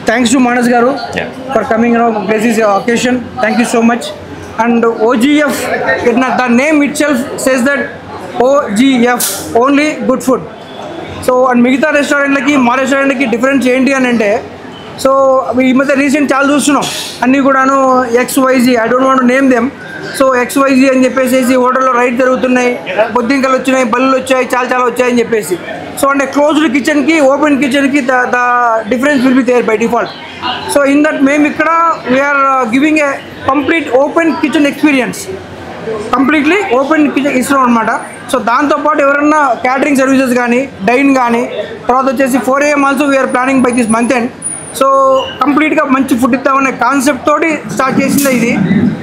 Thanks to Manas Garu for coming. This is your occasion. Thank you so much. And OGF, the name itself says that OGF, only good food. So and మిగతా రెస్టారెంట్లకి మా రెస్టారెంట్కి difference ఏంటి అని అంటే, so ఈ మధ్య recent చాలా చూస్తున్నాం అన్నీ కూడాను XYZ, I don't want to name them. So XYZ అని చెప్పేసి హోటల్లో రైట్ జరుగుతున్నాయి, బొద్దింకలు వచ్చినాయి, బల్లులు వచ్చాయి, చాలా వచ్చాయని చెప్పేసి. సో అంటే క్లోజ్డ్ కిచెన్కి ఓపెన్ కిచెన్కి the difference will be there by default. So in that మేము ఇక్కడ we are giving a complete open kitchen experience, completely open kitchen ఇస్తున్నాం అనమాట. సో దాంతోపాటు ఎవరన్నా క్యాటరింగ్ సర్వీసెస్ కానీ, డైన్ కానీ, తర్వాత వచ్చేసి 4 AM also we are planning by this month end. So కంప్లీట్గా మంచి ఫుడ్ ఇస్తామనే కాన్సెప్ట్ తోటి స్టార్ట్ చేసింది ఇది.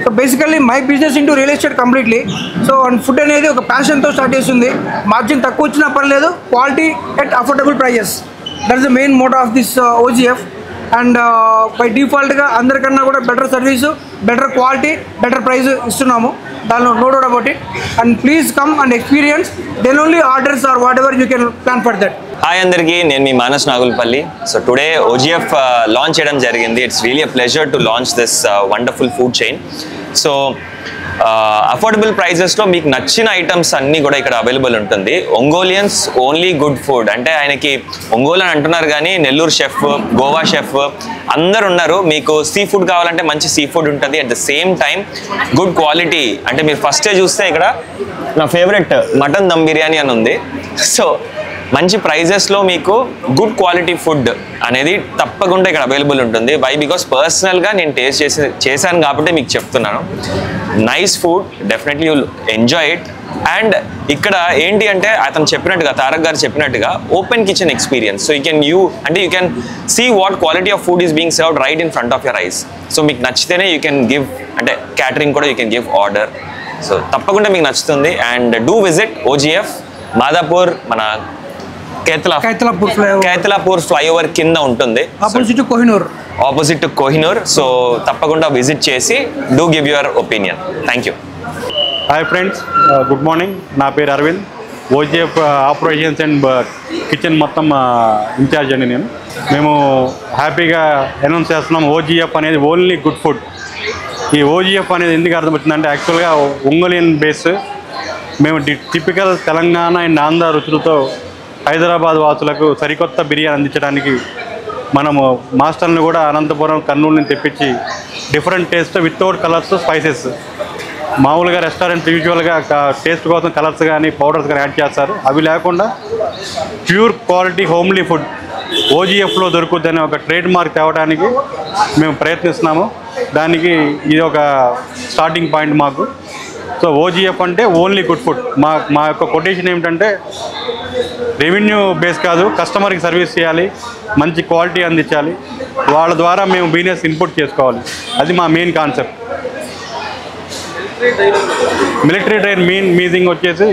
So basically my business into real estate completely. So and food అనేది ఒక ప్యాషన్తో స్టార్ట్ చేస్తుంది. మార్జిన్ తక్కువ వచ్చినా పర్లేదు, quality at affordable prices, that is the main motto of this OGF. And by డిఫాల్ట్గా అందరికన్నా కూడా better service, better quality, better price ఇస్తున్నాము, దానిలో no doubt about it. And please come and experience, then only orders are whatever you can plan for that. Hi అందరికీ, నేను మీ Manas Nagulpalli. So today OGF launch చేయడం జరిగింది. It's really a pleasure to launch this wonderful food chain. So affordable ప్రైజెస్లో మీకు నచ్చిన items అన్నీ కూడా ఇక్కడ అవైలబుల్ ఉంటుంది. ఒంగోలియన్స్ ఓన్లీ గుడ్ ఫుడ్ అంటే ఆయనకి ఒంగోలు అని అంటున్నారు కానీ నెల్లూరు షెఫ్, గోవా షెఫ్ అందరు ఉన్నారు. మీకు సీ ఫుడ్ కావాలంటే మంచి సీ ఫుడ్ ఉంటుంది. At the same time good quality, అంటే మీరు ఫస్టే చూస్తే ఇక్కడ నా ఫేవరెట్ మటన్ దమ్ బిర్యానీ అని ఉంది. సో మంచి ప్రైజెస్లో మీకు గుడ్ క్వాలిటీ ఫుడ్ అనేది తప్పకుండా ఇక్కడ అవైలబుల్ ఉంటుంది. వై? బికాస్ పర్సనల్గా నేను టేస్ట్ చేశాను కాబట్టి మీకు చెప్తున్నాను. Nice food, definitely you'll enjoy it. And ఇక్కడ ఏంటి అంటే అతను చెప్పినట్టుగా, తారక్ గారు చెప్పినట్టుగా open kitchen experience. So you can see what quality of food is being served right in front of your eyes. So మీకు నచ్చితేనే యూ కెన్ గివ్, అంటే catering కూడా you can give order. So తప్పకుండా మీకు నచ్చుతుంది. And do visit OGF, Madhapur, మన Kaithalapur flyover కింద ఉంటుంది, ఆపోజిట్ టు కోహినూర్. సో తప్పకుండా విజిట్ చేసి do give your opinion. Thank you. Hi friends, good morning. నా పేరు Aravind. OGF operations and kitchen మొత్తం ఇన్ఛార్జ్ అండి నేను. మేము హ్యాపీగా అనౌన్స్ చేస్తున్నాం OGF అనేది ఓన్లీ గుడ్ ఫుడ్. ఈ OGF అనేది ఎందుకు అర్థమవుతుందంటే, యాక్చువల్గా ఒంగోలియన్ బేస్. మేము టిపికల్ తెలంగాణ అండ్ ఆంధ్ర రుచులతో హైదరాబాద్ వాసులకు సరికొత్త బిర్యానీ అందించడానికి మనము మాస్టర్ని కూడా అనంతపురం, కర్నూలు నుంచి తెప్పించి different taste without colours, spices. మామూలుగా రెస్టారెంట్ యూజువల్గా టేస్ట్ కోసం కలర్స్ కానీ పౌడర్స్ కానీ యాడ్ చేస్తారు. అవి లేకుండా ప్యూర్ క్వాలిటీ హోమ్లీ ఫుడ్ OGFలో దొరుకుతుందనే ఒక ట్రేడ్ మార్క్ తేవడానికి మేము ప్రయత్నిస్తున్నాము. దానికి ఇది ఒక స్టార్టింగ్ పాయింట్ మాకు. సో OGF అంటే ఓన్లీ గుడ్ ఫుడ్. మా యొక్క కొటేషన్ ఏమిటంటే, రెవెన్యూ బేస్ కాదు, కస్టమర్కి సర్వీస్ చేయాలి, మంచి క్వాలిటీ అందించాలి, వాళ్ళ ద్వారా మేము బిజినెస్ ఇన్పుట్ చేసుకోవాలి. అది మా మెయిన్ కాన్సెప్ట్. మిలిటరీ ట్రైన్ మీజింగ్ వచ్చేసి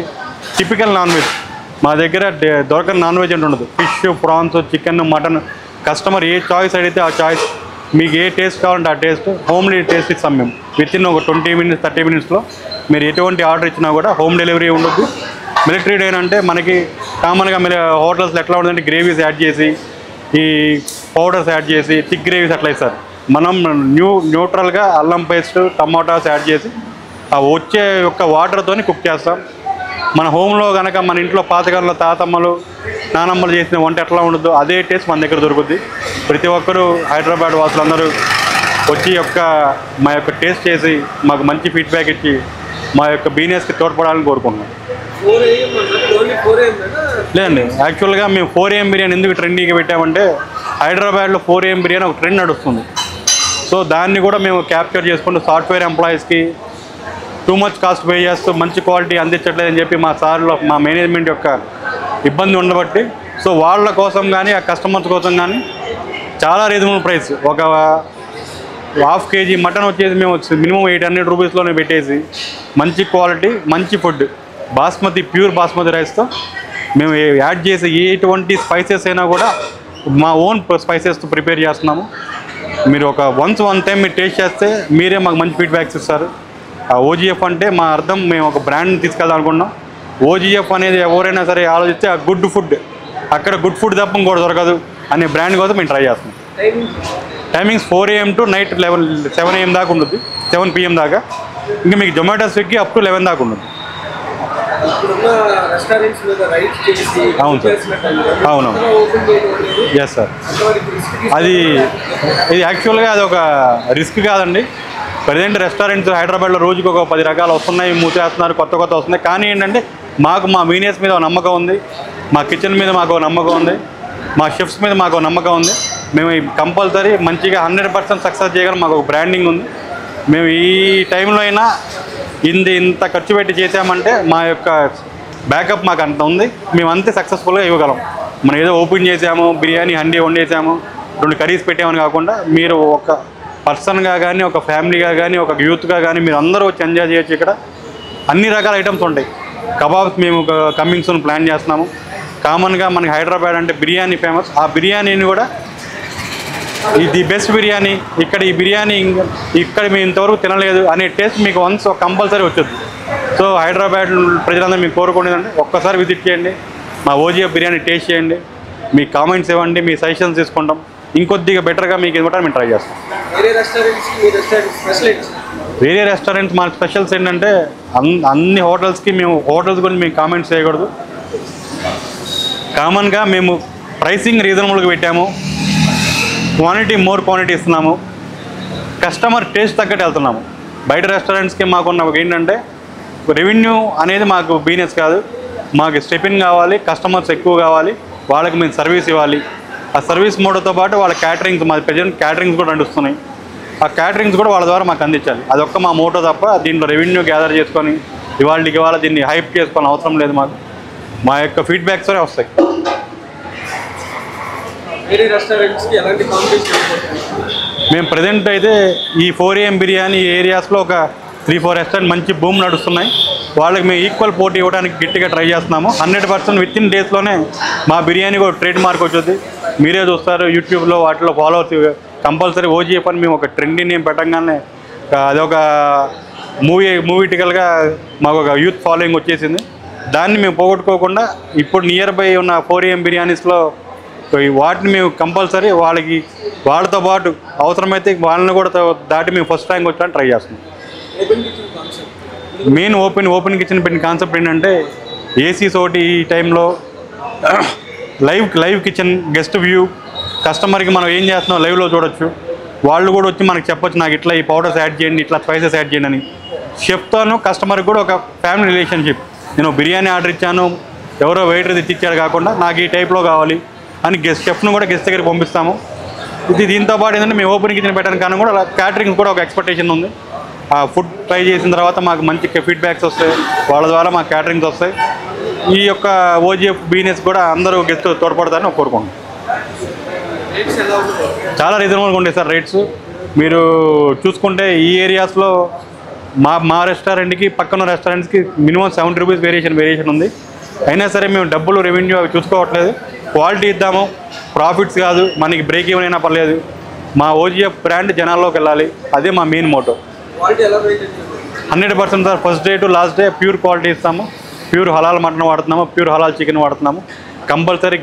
టిపికల్ నాన్ వెజ్. మా దగ్గర దొరకని నాన్ వెజ్ అంటే ఉండదు. Fish, prawns, chicken, mutton, customer a choice అడిగితే ఆ చాయిస్, మీకు ఏ టేస్ట్ కావాలంటే ఆ టేస్ట్, హోమ్లీ టేస్ట్ ఇస్తాం మేము. వితిన్ ఒక 20 minutes 30 minutesలో మీరు ఎటువంటి ఆర్డర్ ఇచ్చినా కూడా హోమ్ డెలివరీ ఉండదు. మిలిటరీ డైన్ అంటే మనకి కామన్గా మీరు హోటల్స్లో ఎట్లా ఉంటుందంటే గ్రేవీస్ యాడ్ చేసి, ఈ పౌడర్స్ యాడ్ చేసి థిక్ గ్రేవీస్ అట్లా ఇస్తారు. మనం న్యూట్రల్గా అల్లం పేస్ట్, టమాటాస్ యాడ్ చేసి ఆ వచ్చే యొక్క వాటర్తోని కుక్ చేస్తాం. మన హోమ్లో కనుక మన ఇంట్లో పాతకాలంలో తాతమ్మలు, నానమ్మలు చేసిన వంట ఎట్లా ఉండదు అదే టేస్ట్ మన దగ్గర దొరుకుద్ది. ప్రతి ఒక్కరూ హైదరాబాద్ వాసులందరూ వచ్చి మా యొక్క టేస్ట్ చేసి మాకు మంచి ఫీడ్బ్యాక్ ఇచ్చి మా యొక్క బిజినెస్కి తోడ్పడాలని కోరుకుంటున్నాం. లేదండి, యాక్చువల్గా మేము 4 AM బిర్యానీ ఎందుకు ట్రెండింగ్గా పెట్టామంటే, హైదరాబాద్లో 4 AM బిర్యానీ ఒక ట్రెండ్ నడుస్తుంది. సో దాన్ని కూడా మేము క్యాప్చర్ చేసుకుంటూ సాఫ్ట్వేర్ ఎంప్లాయీస్కి టూ మచ్ కాస్ట్ పే చేస్తూ మంచి క్వాలిటీ అందించట్లేదని చెప్పి మా మేనేజ్మెంట్ యొక్క ఇబ్బంది ఉండబట్టి, సో వాళ్ళ కోసం కానీ ఆ కస్టమర్స్ కోసం కానీ చాలా రీజనబుల్ ప్రైస్. ఒక 1/2 kg మటన్ వచ్చేసి మేము మినిమం 800 రూపీస్లోనే పెట్టేసి మంచి క్వాలిటీ, మంచి ఫుడ్, బాస్మతి, ప్యూర్ బాస్మతి రైస్తో మేము యాడ్ చేసి ఎటువంటి స్పైసెస్ అయినా కూడా మా ఓన్ స్పైసెస్తో ప్రిపేర్ చేస్తున్నాము. మీరు వన్ టైం మీరు టేస్ట్ చేస్తే మీరే మాకు మంచి ఫీడ్బ్యాక్స్ ఇస్తారు. OGF అంటే మా అర్థం, మేము ఒక బ్రాండ్ని తీసుకెళ్దాం అనుకుంటున్నాం. ఓజీఎఫ్ అనేది ఎవరైనా సరే ఆలోచిస్తే ఆ గుడ్ ఫుడ్, అక్కడ గుడ్ ఫుడ్ తప్ప ఇంకోటి దొరకదు అనే బ్రాండ్ కోసం మేము ట్రై చేస్తున్నాం. Timings 4 AM to night 7 AM దాకా ఉంటుంది, 7 PM దాకా. ఇంకా మీకు జొమాటో, స్విగ్గీ అప్ టు 11 దాకా ఉంటుంది. అవును సార్, అవును, ఎస్ సార్. ఇది యాక్చువల్గా అది ఒక రిస్క్ కాదండి. ప్రజెంట్ రెస్టారెంట్స్ హైదరాబాద్లో రోజుకి ఒక 10 రకాలు వస్తున్నాయి, మూసేస్తున్నారు, కొత్త వస్తున్నాయి. కానీ ఏంటంటే మాకు మా మీనియర్స్ మీద ఒక నమ్మకం ఉంది, మా కిచెన్ మీద మాకు నమ్మకం ఉంది, మా షెఫ్స్ మీద మాకు నమ్మకం ఉంది. మేము కంపల్సరీ మంచిగా 100% సక్సెస్ చేయగలం. మాకు ఒక బ్రాండింగ్ ఉంది. మేము ఈ టైంలో అయినా ఇంత ఖర్చు పెట్టి చేసామంటే మా యొక్క బ్యాకప్ మాకు అంత ఉంది. మేము అంతే సక్సెస్ఫుల్గా ఇవ్వగలం. మనం ఏదో ఓపెన్ చేసాము, బిర్యానీ హండీ వండేసాము, 2 కర్రీస్ పెట్టామని కాకుండా మీరు ఒక పర్సన్గా కానీ, ఒక ఫ్యామిలీగా కానీ, ఒక యూత్గా కానీ మీరు అందరూ వచ్చి ఎంజాయ్ చేయొచ్చు. ఇక్కడ అన్ని రకాల ఐటమ్స్ ఉంటాయి. కబాబ్స్ మేము కమింగ్ సూన్ ప్లాన్ చేస్తున్నాము. కామన్గా మనకి హైదరాబాద్ అంటే బిర్యానీ ఫేమస్. ఆ బిర్యానీని కూడా ఇది బెస్ట్ బిర్యానీ, ఇక్కడ ఈ బిర్యానీ ఇక్కడ మేము ఇంతవరకు తినలేదు అనే టేస్ట్ మీకు వన్స్ కంపల్సరీ వచ్చుద్ది. సో హైదరాబాద్ ప్రజలందరూ మీకు కోరుకునేదంటే ఒక్కసారి విజిట్ చేయండి, మా ఓజీఎఫ్ బిర్యానీ టేస్ట్ చేయండి, మీ కామెంట్స్ ఇవ్వండి, మీ సజెషన్స్ తీసుకుంటాం. ఇంకొద్దిగా బెటర్గా మీకు ఇవ్వడానికి మేము ట్రై చేస్తాం. వేరే రెస్టారెంట్స్ మన స్పెషల్స్ ఏంటంటే అన్ని హోటల్స్కి మేము హోటల్స్ గురించి మేము కామెంట్స్ చేయకూడదు. కామన్గా మేము ప్రైసింగ్ రీజనబుల్గా పెట్టాము, మోర్ క్వాంటిటీ ఇస్తున్నాము, కస్టమర్ టేస్ట్ తగ్గట్టు వెళ్తున్నాము. బయట రెస్టారెంట్స్కి మాకున్న ఏంటంటే రెవెన్యూ అనేది మాకు బిజినెస్ కాదు, మాకు స్టెపిన్ కావాలి, కస్టమర్స్ ఎక్కువ కావాలి, వాళ్ళకి మేము సర్వీస్ ఇవ్వాలి. ఆ సర్వీస్ మోడల్తో పాటు వాళ్ళ క్యాటరింగ్స్, మా ప్రజెంట్ క్యాటరింగ్స్ కూడా నడుస్తున్నాయి. ఆ క్యాటరింగ్స్ కూడా వాళ్ళ ద్వారా మాకు అందించాలి. అదొక్క మా మోటో తప్ప దీంట్లో రెవెన్యూ గ్యాదర్ చేసుకొని ఇవాళ దీన్ని హైప్ చేసుకోవాలని అవసరం లేదు. మాకు మా యొక్క ఫీడ్బ్యాక్స్ వస్తాయి. మేము ప్రజెంట్ అయితే ఈ 4 AM బిర్యానీ ఏరియాస్లో ఒక 3-4 రెస్టారెంట్ మంచి బూమ్ నడుస్తున్నాయి. వాళ్ళకి మేము ఈక్వల్ పోటీ ఇవ్వడానికి గట్టిగా ట్రై చేస్తున్నాము. 100% విత్ ఇన్ డేస్లోనే మా బిర్యానీ కూడా ట్రేడ్ మార్క్ వచ్చుద్ది. మీరే చూస్తారు యూట్యూబ్లో, వాటిలో ఫాలోవర్స్ కంపల్సరీ ఓజీఎఫ్ అని మేము ఒక ట్రెండీ నేమ్ పెట్టంగానే అదొక మూవీటికల్గా మాకు ఒక యూత్ ఫాలోయింగ్ వచ్చేసింది. దాన్ని మేము పోగొట్టుకోకుండా ఇప్పుడు నియర్ బై ఉన్న 4 AM బిర్యానీస్లో వాటిని మేము కంపల్సరీ వాళ్ళతో పాటు అవసరమైతే వాళ్ళని కూడా దాటి మేము ఫస్ట్ ర్యాంక్ వచ్చాలని ట్రై చేస్తున్నాం. మెయిన్ ఓపెన్ కిచెన్ పెట్టిన కాన్సెప్ట్ ఏంటంటే ఏసీస్ ఒకటి ఈ టైంలో లైవ్ కిచెన్, గెస్ట్ వ్యూ, కస్టమర్కి మనం ఏం చేస్తున్నాం లైవ్లో చూడొచ్చు. వాళ్ళు కూడా వచ్చి మనకు చెప్పొచ్చు, నాకు ఇట్లా ఈ పౌడర్స్ యాడ్ చేయండి, ఇట్లా స్పైసెస్ యాడ్ చేయండి అని. షెఫ్తోనూ కస్టమర్కి కూడా ఒక ఫ్యామిలీ రిలేషన్షిప్. నేను బిర్యానీ ఆర్డర్ ఇచ్చాను, ఎవరో వెయిటర్ తెచ్చిచ్చారు కాకుండా నాకు ఈ టైప్లో కావాలి అని షెఫ్ను కూడా గెస్ట్ దగ్గరికి పంపిస్తాము. దీంతో పాటు ఏంటంటే మేము ఓపెన్ కిచెన్ పెట్టడానికి కానీ కూడా క్యాటరింగ్ కూడా ఒక ఎక్స్పెక్టేషన్ ఉంది. ఆ ఫుడ్ ట్రై చేసిన తర్వాత మాకు మంచి ఫీడ్బ్యాక్స్ వస్తాయి, వాళ్ళ ద్వారా మాకు క్యాటరింగ్స్ వస్తాయి. ఈ యొక్క ఓజీఎఫ్ బిజినెస్ కూడా అందరూ గెస్ట్ తోడ్పడతారని కోరుకుంటున్నాం. చాలా రీజనబుల్గా ఉంటాయి సార్ రేట్స్. మీరు చూసుకుంటే ఈ ఏరియాస్లో మా రెస్టారెంట్కి పక్కన రెస్టారెంట్స్కి మినిమం 70 రూపీస్ వేరియేషన్ ఉంది. అయినా సరే మేము డబ్బులు రెవెన్యూ అవి చూసుకోవట్లేదు, క్వాలిటీ ఇద్దాము, ప్రాఫిట్స్ కాదు, మనకి బ్రేక్ ఈవెన్ అయినా పర్లేదు, మా ఓజీఎఫ్ బ్రాండ్ జనాల్లోకి వెళ్ళాలి, అదే మా main motto. 100% sir, first day to last day pure quality ఇస్తాము. ప్యూర్ హలాల్ మటన్ వాడుతున్నాము, ప్యూర్ హలాల్ చికెన్ వాడుతున్నాము, కంపల్సరీ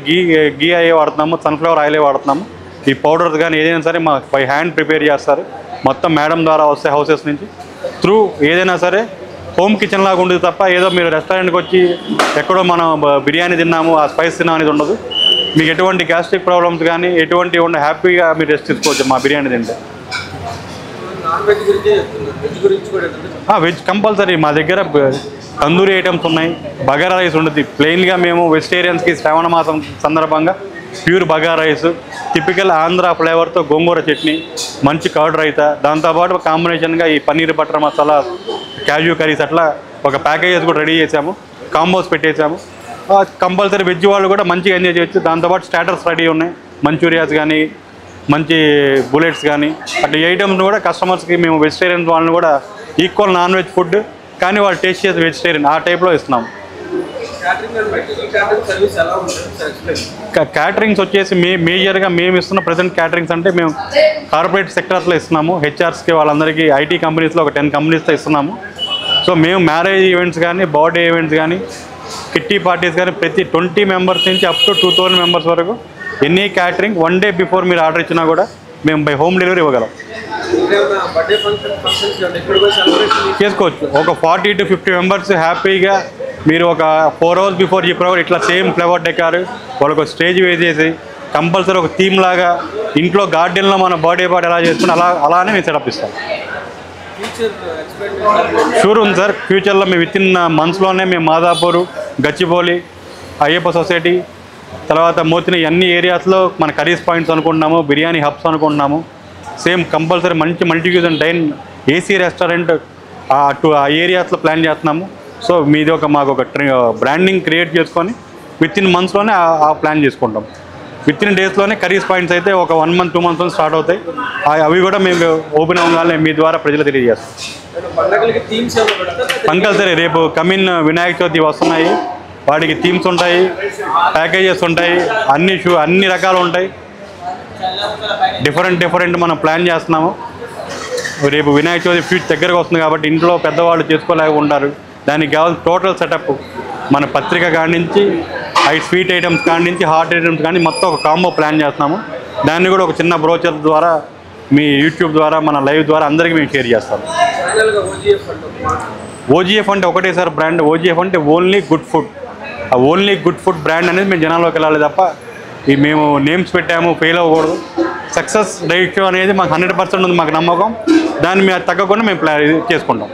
గీ అయ్యే వాడుతున్నాము, సన్ఫ్లవర్ ఆయిలే వాడుతున్నాము. ఈ పౌడర్స్ కానీ ఏదైనా సరే మా బై హ్యాండ్ ప్రిపేర్ చేస్తారు, మొత్తం మేడం ద్వారా వస్తాయి హౌసెస్ నుంచి. త్రూ ఏదైనా సరే హోమ్ కిచెన్ లాగా ఉండదు తప్ప ఏదో మీరు రెస్టారెంట్కి వచ్చి ఎక్కడో మనం బిర్యానీ తిన్నాము, ఆ స్పైస్ తిన్నాం అనేది ఉండదు. మీకు ఎటువంటి గ్యాస్ట్రిక్ ప్రాబ్లమ్స్ కానీ ఎటువంటి హ్యాపీగా మీరు రెస్ట్ తీసుకోవచ్చు మా బిర్యానీ తింటే. వెజ్ కంపల్సరీ మా దగ్గర తందూరి ఐటమ్స్ ఉన్నాయి, బగారా రైస్ ఉంటుంది. ప్లెయిన్గా మేము వెజిటేరియన్స్కి శ్రావణ మాసం సందర్భంగా pure bagara rice, typical Andhra ఫ్లేవర్తో గోంగూర చట్నీ, మంచి కర్డ్ రైతా, దాంతోపాటు కాంబినేషన్గా ఈ paneer butter masala, cashew curries అట్లా ఒక ప్యాకేజెస్ కూడా రెడీ చేసాము, కాంబోస్ పెట్టేసాము. కంపల్సరీ వెజ్ వాళ్ళు కూడా మంచిగా ఎంజాయ్ చేయొచ్చు. దాంతోపాటు స్టార్టర్స్ రెడీ ఉన్నాయి, మంచూరియాస్ కానీ మంచి బుల్లెట్స్ కానీ అట్లా ఈ ఐటమ్స్ కూడా కస్టమర్స్కి మేము వెజిటేరియన్ వాళ్ళని కూడా ఈక్వల్ నాన్ వెజ్ ఫుడ్ కానీ వాళ్ళు టేస్ట్ చేసి వెజిటేరియన్ ఆ టైప్లో ఇస్తున్నాము. క్యాటరింగ్స్ వచ్చేసి మేజర్గా మేము ఇస్తున్న ప్రజెంట్ క్యాటరింగ్స్ అంటే మేము కార్పొరేట్ సెక్టర్స్లో ఇస్తున్నాము. హెచ్ఆర్స్కి వాళ్ళందరికీ ఐటీ కంపెనీస్లో ఒక 10 కంపెనీస్తో ఇస్తున్నాము. సో మేము మ్యారేజ్ ఈవెంట్స్ కానీ, బర్త్డే ఈవెంట్స్ కానీ, కిట్టి పార్టీస్ కానీ ప్రతి 20 మెంబర్స్ నుంచి అప్ టు 2000 మెంబర్స్ వరకు ఎనీ క్యాటరింగ్ 1 డే బిఫోర్ మీరు ఆర్డర్ ఇచ్చినా కూడా మేము బై హోమ్ డెలివరీ ఇవ్వగలం. చేసుకోవచ్చు. ఒక 40 to 50 మెంబర్స్ హ్యాపీగా మీరు ఒక 4 hours బిఫోర్ చెప్పిన ఇట్లా సేమ్ ఫ్లేవర్ డెకార్ వాళ్ళకు స్టేజ్ వేసేసి కంపల్సరీ ఒక థీమ్ లాగా ఇంట్లో గార్డెన్లో మన బర్త్డే పార్టీ ఎలా చేసుకుని అలానే మేము సెటప్ ఇస్తాం. షూర్ ఉంది సార్. ఫ్యూచర్లో మేము విత్ ఇన్ మంత్స్లోనే మేము మాదాపూర్, గచ్చిబౌలి, అయ్యప్ప సొసైటీ, తర్వాత మోతిని అన్ని ఏరియాస్లో మన కర్రీస్ పాయింట్స్ అనుకుంటున్నాము, బిర్యానీ హబ్స్ అనుకుంటున్నాము. సేమ్ కంపల్సరీ మంచి మల్టీక్యూజన్ డైన్ ఏసీ రెస్టారెంట్ ఆ ఏరియాస్లో ప్లాన్ చేస్తున్నాము. సో మీది మాకు ఒక బ్రాండింగ్ క్రియేట్ చేసుకొని విత్ ఇన్ మంత్స్లోనే ఆ ప్లాన్ చేసుకుంటాం. విత్ ఇన్ డేస్లోనే కర్రీస్ పాయింట్స్ అయితే ఒక 1 month 2 months స్టార్ట్ అవుతాయి. అవి కూడా మేము ఓపెన్ అవ్వగానే మీ ద్వారా ప్రజలు తెలియజేస్తాం. కంపల్సరీ రేపు కమిన్ వినాయక చవితి వస్తున్నాయి, వాటికి థీమ్స్ ఉంటాయి, ప్యాకేజెస్ ఉంటాయి, అన్ని రకాలు ఉంటాయి. డిఫరెంట్ మనం ప్లాన్ చేస్తున్నాము. రేపు వినాయక చవితి దగ్గరకు వస్తుంది కాబట్టి ఇంట్లో పెద్దవాళ్ళు చేసుకోలేక ఉంటారు. దానికి కావాల్సిన టోటల్ సెటప్ మన పత్రిక కాడి నుంచి స్వీట్ ఐటమ్స్ కాడి నుంచి హాట్ ఐటమ్స్ కానీ మొత్తం ఒక కాంబో ప్లాన్ చేస్తున్నాము. దాన్ని కూడా ఒక చిన్న బ్రోచర్ ద్వారా మీ యూట్యూబ్ ద్వారా మన లైవ్ ద్వారా అందరికీ మేము షేర్ చేస్తాము. ఓజీఎఫ్ అంటే ఒకటే సార్ బ్రాండ్. ఓజీఎఫ్ అంటే ఓన్లీ గుడ్ ఫుడ్. ఆ ఓన్లీ గుడ్ ఫుడ్ బ్రాండ్ అనేది మేము జనాల్లోకి వెళ్ళాలి తప్ప మేము నేమ్స్ పెట్టాము ఫెయిల్ అవ్వకూడదు. సక్సెస్ రేషియో అనేది మాకు 100% ఉంది, మాకు నమ్మకం. దాన్ని మేము తగ్గకుండా మేము చేసుకుంటాం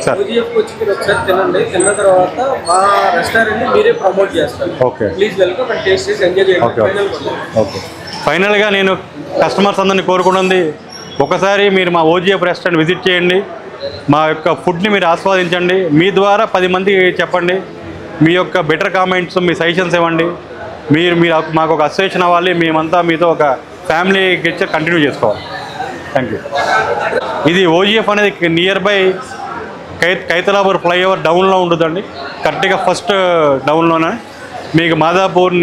సార్. ఓకే ఫైనల్గా నేను కస్టమర్స్ అందరినీ కోరుకున్నది ఒకసారి మీరు మా ఓజీఎఫ్ రెస్టారెంట్ విజిట్ చేయండి, మా యొక్క ఫుడ్ని మీరు ఆస్వాదించండి. మీ ద్వారా 10 మందికి చెప్పండి. మీ యొక్క బెటర్ కామెంట్స్, మీ సజెషన్స్ ఇవ్వండి. మీరు మాకు ఒక అసోసియేషన్ అవ్వాలి. మేమంతా మీతో ఒక ఫ్యామిలీ గెచ్చర్ కంటిన్యూ చేసుకోవాలి. Thank you. ఇది ఓజీఎఫ్ అనేది నియర్ బై కైతలాపూర్ ఫ్లైఓవర్ డౌన్లో ఉంటుందండి. కరెక్ట్గా ఫస్ట్ డౌన్లోనే మీకు మాదాపూర్